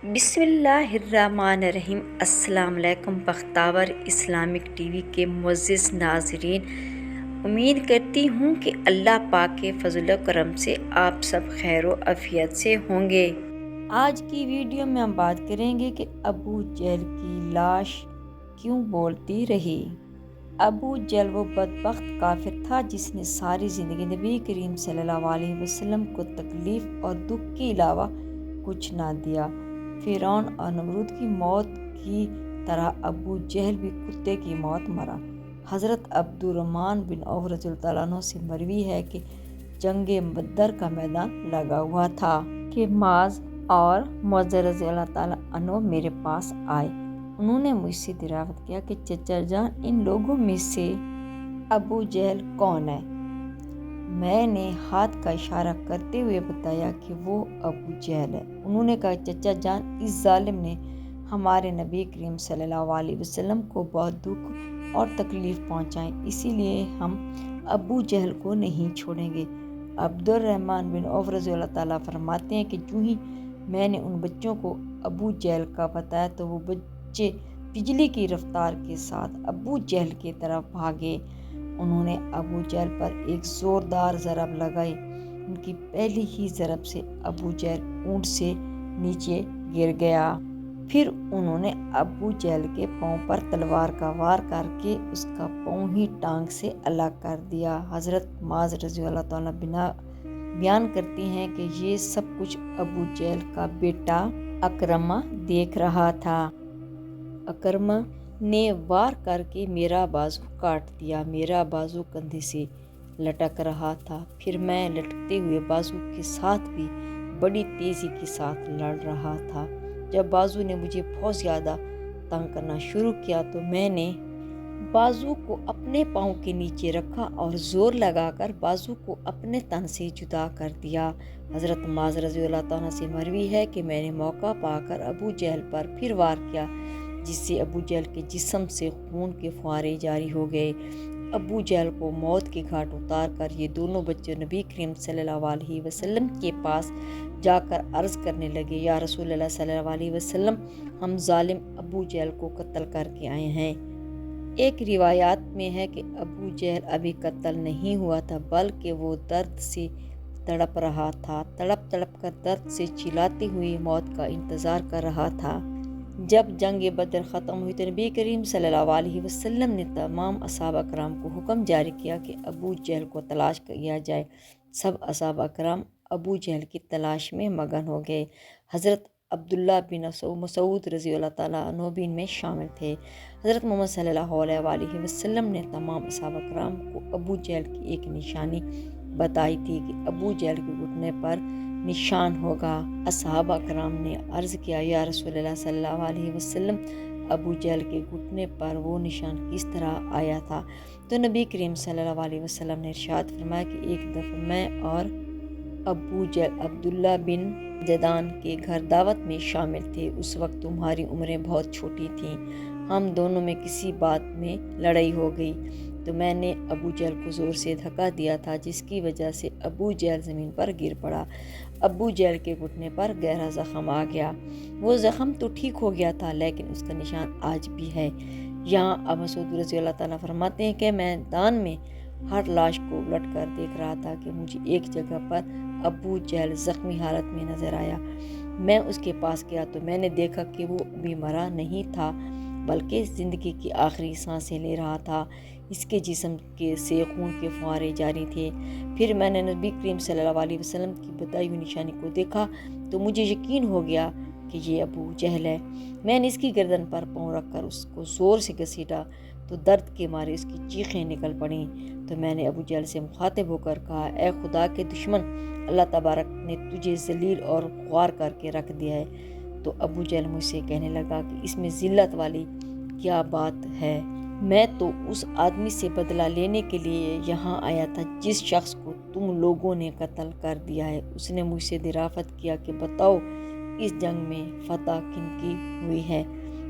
بسم اللہ الرحمن الرحیم۔ السلام علیکم بختاور اسلامک ٹی وی کے معزز ناظرین، امید کرتی ہوں کہ اللہ پاک کے فضل و کرم سے آپ سب خیر و عافیت سے ہوں گے۔ آج کی ویڈیو میں ہم بات کریں گے کہ ابو جہل کی لاش کیوں بولتی رہی۔ ابو جہل وہ بدبخت کافر تھا جس نے ساری زندگی نبی کریم صلی اللہ علیہ وسلم کو تکلیف اور دکھ کے علاوہ کچھ نہ دیا۔ فرعون اور نمرود کی موت کی طرح ابو جہل بھی کتے کی موت مرا۔ حضرت عبد الرحمن بن عوف رضی اللہ عنہ سے مروی ہے کہ جنگ بدر کا میدان لگا ہوا تھا کہ معاذ اور معذر رضی اللہ تعالیٰ عنہ میرے پاس آئے۔ انہوں نے مجھ سے دریافت کیا کہ چچا جان، ان لوگوں میں سے ابو جہل کون ہے؟ میں نے ہاتھ کا اشارہ کرتے ہوئے بتایا کہ وہ ابو جہل ہے۔ انہوں نے کہا، چچا جان، اس ظالم نے ہمارے نبی کریم صلی اللہ علیہ وسلم کو بہت دکھ اور تکلیف پہنچائیں، اسی لیے ہم ابو جہل کو نہیں چھوڑیں گے۔ عبد الرحمن بن عوف رضی اللہ تعالیٰ فرماتے ہیں کہ جو ہی میں نے ان بچوں کو ابو جہل کا بتایا تو وہ بچے بجلی کی رفتار کے ساتھ ابو جہل کی طرف بھاگے۔ انہوں نے ابو جہل پر ایک زوردار ضرب لگائی۔ ان کی پہلی ہی ضرب سے ابو جہل اونٹ سے نیچے گر گیا۔ پھر انہوں نے ابو جہل کے پاؤں پر تلوار کا وار کر کے اس کا پاؤں ہی ٹانگ سے الگ کر دیا۔ حضرت معاذ رضی اللہ تعالیٰ بیان کرتے ہیں کہ یہ سب کچھ ابو جہل کا بیٹا اکرمہ دیکھ رہا تھا۔ اکرمہ نے وار کر کے میرا بازو کاٹ دیا۔ میرا بازو کندھے سے لٹک رہا تھا، پھر میں لٹکتے ہوئے بازو کے ساتھ بھی بڑی تیزی کے ساتھ لڑ رہا تھا۔ جب بازو نے مجھے بہت زیادہ تنگ کرنا شروع کیا تو میں نے بازو کو اپنے پاؤں کے نیچے رکھا اور زور لگا کر بازو کو اپنے تن سے جدا کر دیا۔ حضرت معاذ رضی اللہ تعالیٰ سے مروی ہے کہ میں نے موقع پا کر ابو جہل پر پھر وار کیا، جس سے ابو جہل کے جسم سے خون کے فوارے جاری ہو گئے۔ ابو جہل کو موت کے گھاٹ اتار کر یہ دونوں بچے نبی کریم صلی اللہ علیہ وسلم کے پاس جا کر عرض کرنے لگے، یا رسول اللہ صلی اللہ علیہ وسلم، ہم ظالم ابو جہل کو قتل کر کے آئے ہیں۔ ایک روایات میں ہے کہ ابو جہل ابھی قتل نہیں ہوا تھا، بلکہ وہ درد سے تڑپ رہا تھا، تڑپ تڑپ کر درد سے چلاتے ہوئے موت کا انتظار کر رہا تھا۔ جب جنگ بدر ختم ہوئی تو نبی کریم صلی اللہ علیہ وسلم نے تمام صحابہ کرام کو حکم جاری کیا کہ ابو جہل کو تلاش کیا جائے۔ سب صحابہ کرام ابو جہل کی تلاش میں مگن ہو گئے۔ حضرت عبداللہ بن مسعود رضی اللہ تعالیٰ عنہ بھی ان میں شامل تھے۔ حضرت محمد صلی اللہ علیہ وسلم نے تمام صحابہ کرام کو ابو جہل کی ایک نشانی بتائی تھی کہ ابو جہل کے گھٹنے پر نشان ہوگا۔ صحابہ کرام نے عرض کیا، یا رسول اللہ صلی اللہ علیہ وسلم، ابو جہل کے گھٹنے پر وہ نشان کس طرح آیا تھا؟ تو نبی کریم صلی اللہ علیہ وسلم نے ارشاد فرمایا کہ ایک دفعہ میں اور ابو جہل عبداللہ بن جدعان کے گھر دعوت میں شامل تھے۔ اس وقت تمہاری عمریں بہت چھوٹی تھیں، ہم دونوں میں کسی بات میں لڑائی ہو گئی تو میں نے ابو جہل کو زور سے دھکا دیا تھا، جس کی وجہ سے ابو جہل زمین پر گر پڑا۔ ابو جہل کے گھٹنے پر گہرا زخم آ گیا۔ وہ زخم تو ٹھیک ہو گیا تھا، لیکن اس کا نشان آج بھی ہے۔ یہاں ابو مسعود رضی اللہ تعالیٰ فرماتے ہیں کہ میدان میں ہر لاش کو الٹ کر دیکھ رہا تھا کہ مجھے ایک جگہ پر ابو جہل زخمی حالت میں نظر آیا۔ میں اس کے پاس گیا تو میں نے دیکھا کہ وہ ابھی مرا نہیں تھا، بلکہ زندگی کی آخری سانسیں لے رہا تھا۔ اس کے جسم سے خون کے فوارے جاری تھے۔ پھر میں نے نبی کریم صلی اللہ علیہ وسلم کی بتائی ہوئی نشانی کو دیکھا تو مجھے یقین ہو گیا کہ یہ ابو جہل ہے۔ میں نے اس کی گردن پر پاؤں رکھ کر اس کو زور سے گھسیٹا تو درد کے مارے اس کی چیخیں نکل پڑیں۔ تو میں نے ابو جہل سے مخاطب ہو کر کہا، اے خدا کے دشمن، اللہ تبارک نے تجھے ذلیل اور خوار کر کے رکھ دیا ہے۔ تو ابو جہل مجھ سے کہنے لگا کہ اس میں ذلت والی کیا بات ہے؟ میں تو اس آدمی سے بدلہ لینے کے لیے یہاں آیا تھا جس شخص کو تم لوگوں نے قتل کر دیا ہے۔ اس نے مجھ سے دریافت کیا کہ بتاؤ، اس جنگ میں فتح کن کی ہوئی ہے؟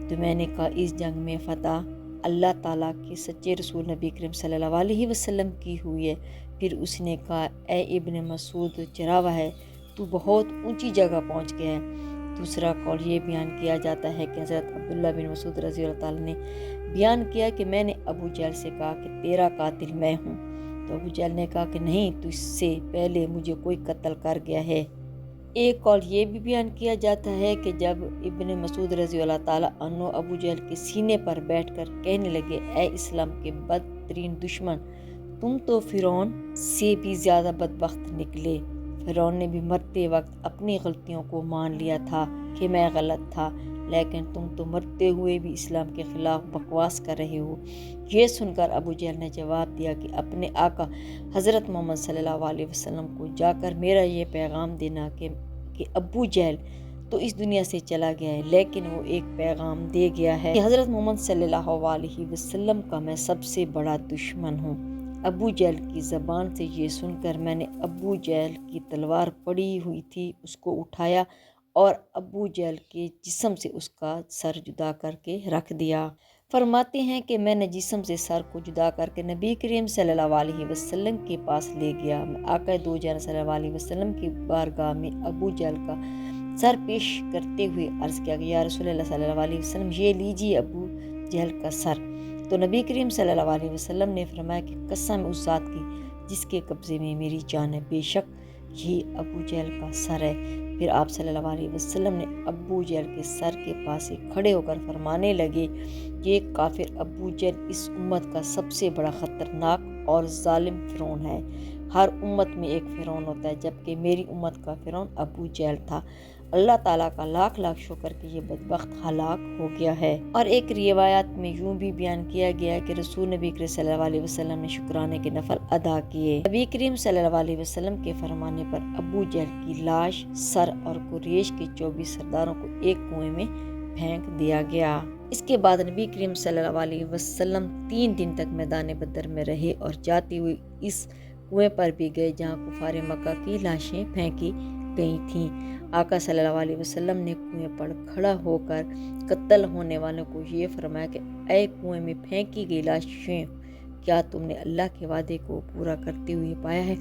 تو میں نے کہا، اس جنگ میں فتح اللہ تعالیٰ کے سچے رسول نبی کریم صلی اللہ علیہ وسلم کی ہوئی ہے۔ پھر اس نے کہا، اے ابن مسعود، چراوا ہے، تو بہت اونچی جگہ پہنچ گیا ہے۔ دوسرا قول یہ بیان کیا جاتا ہے کہ حضرت عبداللہ بن مسعود رضی اللہ تعالیٰ نے بیان کیا کہ میں نے ابو جہل سے کہا کہ تیرا قاتل میں ہوں، تو ابو جہل نے کہا کہ نہیں، تو اس سے پہلے مجھے کوئی قتل کر گیا ہے۔ ایک قول یہ بھی بیان کیا جاتا ہے کہ جب ابن مسعود رضی اللہ تعالیٰ عنہ ابو جہل کے سینے پر بیٹھ کر کہنے لگے، اے اسلام کے بدترین دشمن، تم تو فرعون سے بھی زیادہ بدبخت نکلے۔ فرعون نے بھی مرتے وقت اپنی غلطیوں کو مان لیا تھا کہ میں غلط تھا، لیکن تم تو مرتے ہوئے بھی اسلام کے خلاف بکواس کر رہے ہو۔ یہ سن کر ابو جہل نے جواب دیا کہ اپنے آقا حضرت محمد صلی اللہ علیہ وسلم کو جا کر میرا یہ پیغام دینا کہ ابو جہل تو اس دنیا سے چلا گیا ہے، لیکن وہ ایک پیغام دے گیا ہے کہ حضرت محمد صلی اللہ علیہ وسلم کا میں سب سے بڑا دشمن ہوں۔ ابو جہل کی زبان سے یہ سن کر میں نے ابو جہل کی تلوار پڑی ہوئی تھی اس کو اٹھایا اور ابو جہل کے جسم سے اس کا سر جدا کر کے رکھ دیا۔ فرماتے ہیں کہ میں نے جسم سے سر کو جدا کر کے نبی کریم صلی اللہ علیہ وسلم کے پاس لے گیا۔ میں آقا دو جہان صلی اللہ علیہ وسلم کی بارگاہ میں ابو جہل کا سر پیش کرتے ہوئے عرض کیا کہ یا رسول اللہ صلی اللہ علیہ وسلم، یہ لیجیے ابو جہل کا سر۔ تو نبی کریم صلی اللہ علیہ وسلم نے فرمایا کہ قسم اس ذات کی جس کے قبضے میں میری جان ہے، بے شک یہ ابو جہل کا سر ہے۔ پھر آپ صلی اللہ علیہ وسلم نے ابو جہل کے سر کے پاس سے کھڑے ہو کر فرمانے لگے، یہ کافر ابو جہل اس امت کا سب سے بڑا خطرناک اور ظالم فرعون ہے۔ ہر امت میں ایک فرعون ہوتا ہے، جبکہ میری امت کا فرعون ابو جہل تھا۔ اللہ تعالیٰ کا لاکھ لاکھ شکر کہ یہ بدبخت ہلاک ہو گیا ہے۔ اور ایک روایات میں یوں بھی بیان کیا گیا کہ رسول نبی کریم صلی اللہ علیہ وسلم نے شکرانے کے نفل ادا کیے۔ نبی کریم صلی اللہ علیہ وسلم کے فرمانے پر ابو جہل کی لاش، سر اور قریش کے 24 سرداروں کو ایک کنویں میں پھینک دیا گیا۔ اس کے بعد نبی کریم صلی اللہ علیہ وسلم 3 دن تک میدان بدر میں رہے اور جاتے ہوئے اس کنویں پر بھی گئے جہاں کفار مکہ کی لاشیں پھینکی گئی تھیں۔ آقا صلی اللہ علیہ وسلم نے کنویں پر کھڑا ہو کر قتل ہونے والوں کو یہ فرمایا کہ اے کنویں میں پھینکی گئی لاشیں، کیا تم نے اللہ کے وعدے کو پورا کرتے ہوئے پایا ہے؟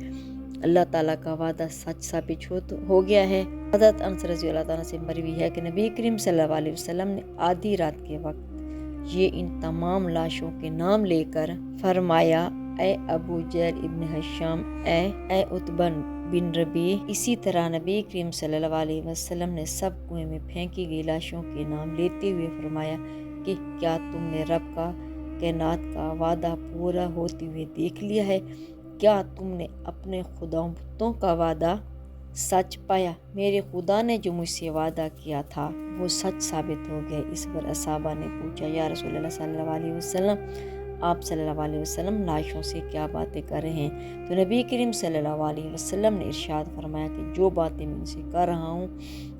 اللہ تعالیٰ کا وعدہ سچ ثابت ہو گیا ہے۔ حضرت انس رضی اللہ تعالیٰ سے مروی ہے کہ نبی کریم صلی اللہ علیہ وسلم نے آدھی رات کے وقت یہ ان تمام لاشوں کے نام لے کر فرمایا، اے ابو جہل ابن ہشام، اے عتبہ بن ربیع۔ اسی طرح نبی کریم صلی اللہ علیہ وسلم نے سب کنویں میں پھینکی گئی لاشوں کے نام لیتے ہوئے فرمایا کہ کیا تم نے رب کا کائنات کا وعدہ پورا ہوتے ہوئے دیکھ لیا ہے؟ کیا تم نے اپنے خداؤں بتوں کا وعدہ سچ پایا؟ میرے خدا نے جو مجھ سے وعدہ کیا تھا وہ سچ ثابت ہو گیا۔ اس پر اصحابہ نے پوچھا، یا رسول اللہ صلی اللہ علیہ وسلم، آپ صلی اللہ علیہ وسلم لاشوں سے کیا باتیں کر رہے ہیں؟ تو نبی کریم صلی اللہ علیہ وسلم نے ارشاد فرمایا کہ جو باتیں میں ان سے کر رہا ہوں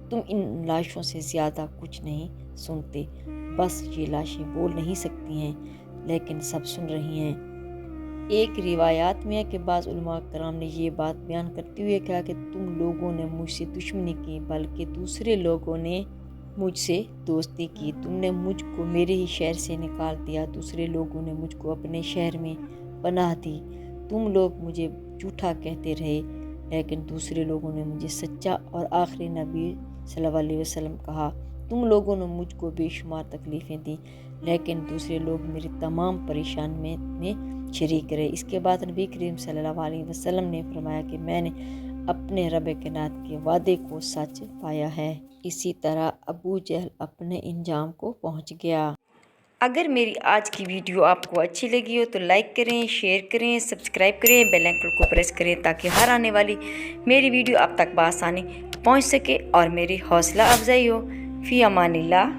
تم ان لاشوں سے زیادہ کچھ نہیں سنتے، بس یہ لاشیں بول نہیں سکتی ہیں لیکن سب سن رہی ہیں۔ ایک روایات میں ہے کہ بعض علماء کرام نے یہ بات بیان کرتے ہوئے کہا کہ تم لوگوں نے مجھ سے دشمنی کی، بلکہ دوسرے لوگوں نے مجھ سے دوستی کی۔ تم نے مجھ کو میرے ہی شہر سے نکال دیا، دوسرے لوگوں نے مجھ کو اپنے شہر میں پناہ دی۔ تم لوگ مجھے جھوٹا کہتے رہے، لیکن دوسرے لوگوں نے مجھے سچا اور آخری نبی صلی اللہ علیہ وسلم کہا۔ تم لوگوں نے مجھ کو بے شمار تکلیفیں دیں، لیکن دوسرے لوگ میری تمام پریشانی میں شریک رہے۔ اس کے بعد نبی کریم صلی اللہ علیہ وسلم نے فرمایا کہ میں نے اپنے رب کائنات کے وعدے کو سچ پایا ہے۔ اسی طرح ابو جہل اپنے انجام کو پہنچ گیا۔ اگر میری آج کی ویڈیو آپ کو اچھی لگی ہو تو لائک کریں، شیئر کریں، سبسکرائب کریں، بیل آئیکن کو پریس کریں تاکہ ہر آنے والی میری ویڈیو آپ تک بآسانی پہنچ سکے اور میری حوصلہ افزائی ہو۔ فی امان اللہ۔